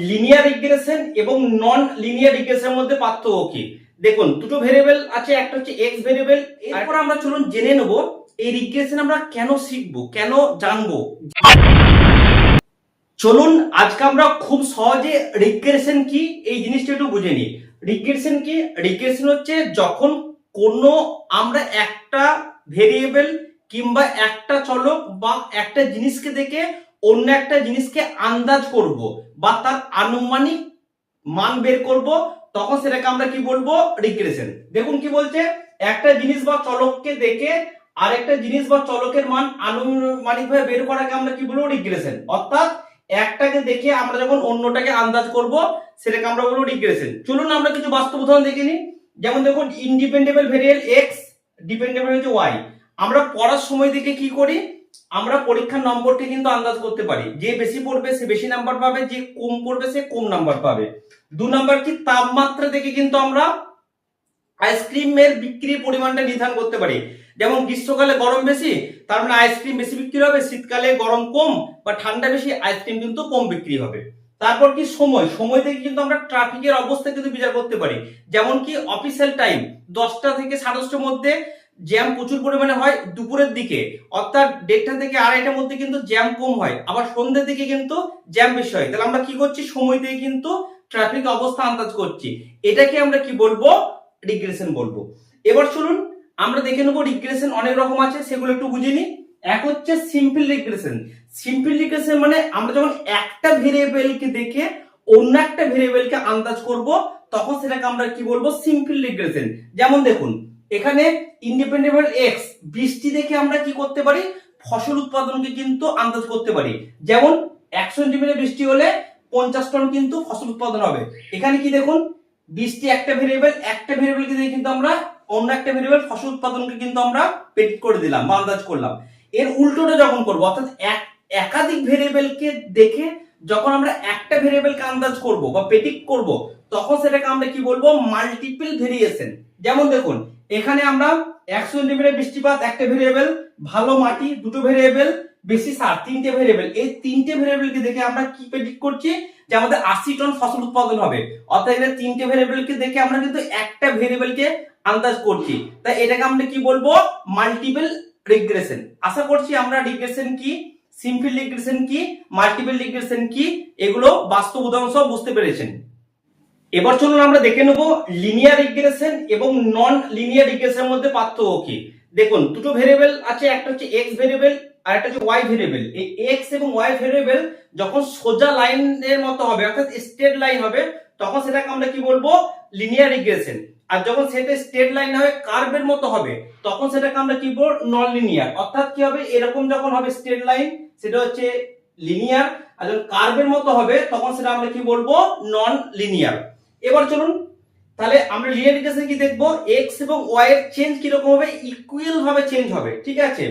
Linear regression এবং non linear রিগ্রেশনের মধ্যে পার্থক্য কি। দেখুন, দুটো ভেরিয়েবল আছে, একটা হচ্ছে এক্স ভেরিয়েবল। এরপর আমরা চলুন জেনে নেব এই রিগ্রেশন আমরা কেন শিখবো, কেন জানবো। চলুন আজকে আমরা খুব সহজে রিগ্রেশন কি এই জিনিসটা একটু বুঝে নিই। রিগ্রেশন কি? রিগ্রেশন হচ্ছে যখন কোনো আমরা একটা ভেরিয়েবল কিংবা একটা চলক বা একটা জিনিসকে দেখে অন্য একটা জিনিসকে আন্দাজ করব বা তার আনুমানিক মান বের করব, তখন সেটাকে আমরা কি বলবো? রিগ্রেশন। দেখুন কি বলছে, একটা জিনিস বা চলককে দেখে আরেকটা জিনিস বা চলকের মান আনুমানিকভাবে বের করাকে আমরা কি বলবো? রিগ্রেশন। অর্থাৎ একটাকে দেখে আমরা যখন অন্যটাকে আন্দাজ করব সেটাকে আমরা বলবো রিগ্রেশন। চলুন আমরা কিছু বাস্তব উদাহরণ দেখে নিই। যেমন দেখুন, ইন্ডিপেন্ডেবল ভেরিয়েবল এক্স, ডিপেন্ডেবল হচ্ছে ওয়াই। আমরা পড়ার সময় দেখে কি করি? আমরা পরীক্ষার নম্বরকে কিন্তু আন্দাজ করতে পারি। যে বেশি পড়বে সে বেশি নাম্বার পাবে, যে কম পড়বে সে কম নাম্বার পাবে। 2 নাম্বার কি? তাপমাত্রা দেখে কিন্তু আমরা আইসক্রিমের বিক্রির পরিমাণটা নির্ধারণ করতে পারি। যেমন গ্রীষ্মকালে গরম বেশি, তার মানে আইসক্রিম বেশি বিক্রি হবে। শীতকালে গরম কম বা ঠান্ডা বেশি, আইসক্রিম কিন্তু কম বিক্রি হবে। তারপর কি? সময়। সময় থেকে কিন্তু আমরা ট্রাফিকের অবস্থা কিন্তু বিচার করতে পারি। যেমন কি অফিসিয়াল টাইম 10টা থেকে 10:30টার মধ্যে জ্যাম প্রচুর পরিমাণে হয়, দুপুরের দিকে অর্থাৎ 1:30 থেকে 2:30টার মধ্যে কিন্তু জ্যাম কম হয়, আবার সন্ধ্যের দিকে কিন্তু জ্যাম বেশি হয়। তাহলে আমরা কি করছি? সময় থেকে কিন্তু ট্রাফিক অবস্থা আন্দাজ করছি। এটাকে আমরা কি বলবো? রিগ্রেশন বলবো। এবার চলুন আমরা দেখে নেবো রিগ্রেশন অনেক রকম আছে, সেগুলো একটু বুঝে নিই। এক হচ্ছে সিম্পল রিগ্রেশন। সিম্পল রিগ্রেশন মানে আমরা যখন একটা ভেরিয়েবলকে দেখে অন্য একটা ভেরিয়েবলকে আন্দাজ করব তখন সেটাকে আমরা কি বলবো? Simple regression. যেমন দেখুন, এখানে ইন্ডিপেন্ডেবল এক্স, বৃষ্টি দেখে আমরা কি করতে পারি? ফসল উৎপাদনকে কিন্তু আন্দাজ করতে পারি। যেমন 1 সেন্টিমিটার বৃষ্টি হলে 50 টন কিন্তু ফসল উৎপাদন হবে। এখানে কি দেখুন, বৃষ্টি একটা ভেরিয়েবল, একটা ভেরিয়েবলকে দিয়ে কিন্তু আমরা অন্য একটা ভেরিয়েবল ফসল উৎপাদনকে কিন্তু আমরা প্রেডিক্ট করে দিলাম বা আন্দাজ করলাম। এর উল্টোটা যখন করব, অর্থাৎ একাধিক ভেরিয়েবলকে দেখে যখন আমরা একটা ভেরিয়েবলকে আন্দাজ করব বা প্রেডিক্ট করব তখন সেটাকে আমরা কি বলবো? Multiple variation. যেমন দেখুন, এখানে আমরা 1 সেন্টিমিটার বৃষ্টিপাত একটা ভেরিয়েবল, ভালো মাটি দুটো ভেরিয়েবল, বেশি সার তিনটে ভেরিয়েবল। এই তিনটে ভেরিয়েবলকে দেখে আমরা কি প্রেডিক্ট করছি? যে আমাদের 80 টন ফসল উৎপাদন হবে। অর্থাৎ এখানে তিনটে ভেরিয়েবলকে দেখে আমরা কিন্তু একটা ভেরিয়েবলকে আন্দাজ করছি, তাই এটাকে আমরা কি বলবো? Multiple regression. আশা করছি আমরা রিগ্রেশন কি, সিম্পল রিগ্রেশন কি, মাল্টিপল রিগ্রেশন কি, এগুলো বাস্তব উদাহরণ সহ বুঝতে পেরেছেন। এবার চলুন আমরা দেখে নেব লিনিয়ার রিগ্রেশন এবং নন লিনিয়ার রিগ্রেশনের মধ্যে পার্থক্য কি। দেখুন, দুটো ভেরিয়েবল আছে, একটা হচ্ছে এক্স ভেরিয়েবল আর একটা হচ্ছে ওয়াই ভেরিয়েবল। এই এক্স এবং ওয়াই ভেরিয়েবল যখন সোজা লাইনের মতো হবে অর্থাৎ স্ট্রেট লাইন হবে তখন সেটাকে আমরা কি বলবো? Linear regression. আর যখন সেটা স্ট্রেট লাইন হবে, কার্ভের মতো হবে, তখন সেটাকে আমরা কি বলবো? Non linear. অর্থাৎ কি হবে? এরকম যখন হবে স্ট্রেট লাইন সেটা হচ্ছে লিনিয়ার, আর যখন কার্ভের মতো হবে তখন সেটা আমরা কি বলবো? Non linear. এবার চলুন তাহলে আমরা লিনিয়ার রিগ্রেশন কি দেখবো? এক্স এবং ওয়াই এর চেঞ্জ কি রকম হবে? ইকুয়াল ভাবে চেঞ্জ হবে, ঠিক আছে।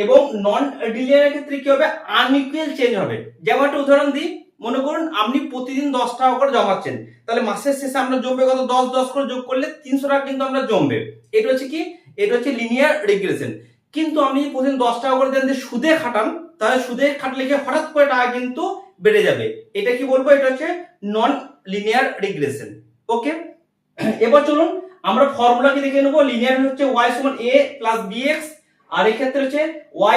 এবং নন লিনিয়ার ক্ষেত্রে কি হবে? আনইকুয়াল চেঞ্জ হবে। যেমন একটা উদাহরণ দিই, মনে করুন আপনি প্রতিদিন 10 টাকা করে জমাচ্ছেন, তাহলে মাসের শেষে আমরা জমবে কত? 10 10 করে যোগ করলে 300 টাকা কিন্তু আমরা জমবে। এটা হচ্ছে কি? এটা হচ্ছে লিনিয়ার রিগ্রেশন। কিন্তু আপনি প্রতিদিন 10 টাকা করে দেন যে সুদে খাটান, তাহলে সুদে খাটলে কি হঠাৎ করে টাকা কিন্তু বেড়ে যাবে। এটা কি বলবো? এটা হচ্ছে নন লিনিয়ার রিগ্রেশন। ওকে, এবার চলুন আমরা ফর্মুলা কি দেখে নেবো। লিনিয়ার হচ্ছে y সমান a প্লাস bx, আর এই ক্ষেত্রে হচ্ছে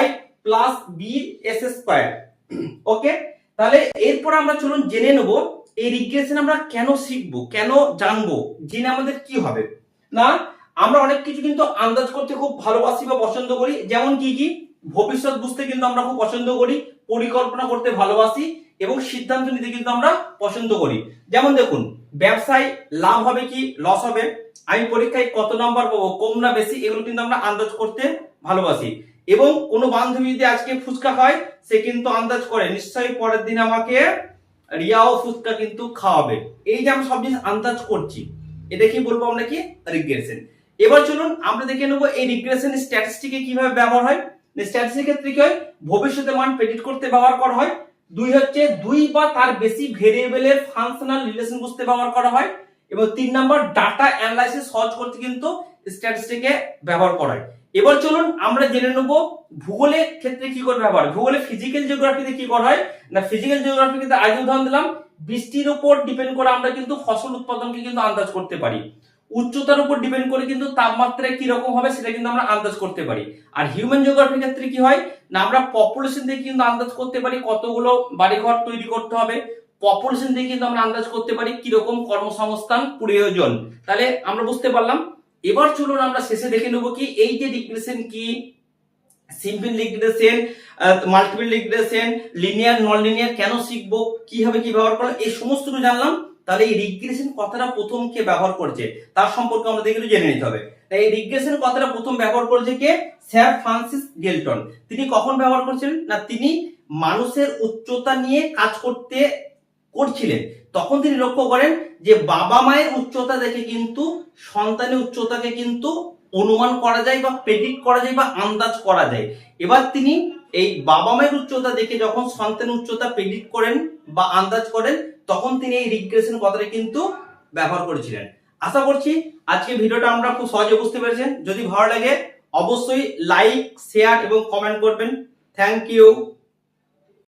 y প্লাস bs স্কয়ার। ওকে, তাহলে এরপর আমরা চলুন জেনে নেব এই রিগ্রেশন আমরা কেন শিখবো, কেন জানবো, জেনে আমাদের কি হবে। না, আমরা অনেক কিছু কিন্তু আন্দাজ করতে খুব ভালোবাসি বা পছন্দ করি। যেমন কি কি? ভবিষ্যৎ বুঝতে কিন্তু আমরা খুব পছন্দ করি, পরিকল্পনা করতে ভালোবাসি এবং সিদ্ধান্ত নিতে কিন্তু আমরা পছন্দ করি। যেমন দেখুন, ব্যবসায় লাভ হবে কি লস হবে, আমি পরীক্ষায় কত নাম্বার পাবো, কম না বেশি, এগুলো কিন্তু আমরা আন্দাজ করতে ভালোবাসি। এবং কোনো বান্ধবী যদি আজকে ফুচকা খায়, সে কিন্তু আন্দাজ করে নিশ্চয়ই পরের দিন আমাকে রিয়াও ফুচকা কিন্তু খাওয়াবে। এই যে আমরা সব জিনিস আন্দাজ করছি, এটা কি বলবো আমরা? কি? রিগ্রেশন। এবার চলুন আমরা দেখে নেবো এই রিগ্রেশন স্ট্যাটিস্টিকে কিভাবে ব্যবহার হয়। স্ট্যাটিস্টিকের ক্ষেত্রে কি হয়? ভবিষ্যতের মান প্রেডিক্ট করতে ব্যবহার করা হয়। দুই হচ্ছে দুই বা তার বেশি ভেরিয়েবলের ফাংশনাল রিলেশন বুঝতে ব্যবহার করা হয়। এবং 3 নাম্বার ডাটা অ্যানালাইসিস সহজ করতে কিন্তু স্ট্যাটিস্টিকে ব্যবহার করা হয়। এবার চলুন আমরা জেনে নেব ভূগোলের ক্ষেত্রে কি করে ব্যবহার। ভূগোলে ফিজিক্যাল জিওগ্রাফিতে কি করা হয় না, ফিজিক্যাল জিওগ্রাফি কিন্তু আগে উদাহরণ দিলাম, বৃষ্টির উপর ডিপেন্ড করে আমরা কিন্তু ফসল উৎপাদনকে কিন্তু আন্দাজ করতে পারি। উচ্চতার উপর ডিপেন্ড করে কিন্তু তাপমাত্রা কি রকম হবে সেটা কিন্তু আমরা আন্দাজ করতে পারি। আর হিউম্যান জিওগ্রাফির ক্ষেত্রে কি হয় না, আমরা পপুলেশন থেকে কিন্তু আন্দাজ করতে পারি কতগুলো বাড়িঘর তৈরি করতে হবে, পপুলেশন থেকে কিন্তু আমরা আন্দাজ করতে পারি কিরকম কর্মসংস্থান প্রয়োজন। তাহলে আমরা বুঝতে পারলাম। এবার চলুন আমরা শেষে দেখে নেব কি এই যে রিগ্রেশন কি, simple regression, multiple regression, linear non linear কেন শিখবো, কিভাবে কি ব্যবহার করা, এই সমস্ত কিছু জানলাম। তাহলে এই রিগ্রেশন কথাটা প্রথম কে ব্যবহার করছে তার সম্পর্কে আমাদের একটু জেনে নিতে হবে। এই রিগ্রেশন কথাটা প্রথম ব্যবহার করেছে কে? Sir Francis গেলটন। তিনি কখন ব্যবহার করছিলেন না, তিনি মানুষের উচ্চতা নিয়ে কাজ করছিলেন। তখন তিনি লক্ষ্য করেন যে বাবা মায়ের উচ্চতা দেখে কিন্তু সন্তানের উচ্চতাকে কিন্তু অনুমান করা যায় বা প্রেডিক্ট করা যায় বা আন্দাজ করা যায়। এবার তিনি এই বাবা মায়ের উচ্চতা দেখে যখন সন্তানের উচ্চতা প্রেডিক্ট করেন বা আন্দাজ করেন, তখন তিনি এই রিগ্রেশন কথাটা কিন্তু ব্যবহার করেছিলেন। আশা করছি আজকে ভিডিওটা আমরা খুব সহজে বুঝতে পেরেছেন। যদি ভালো লাগে অবশ্যই লাইক, শেয়ার এবং কমেন্ট করবেন। Thank you.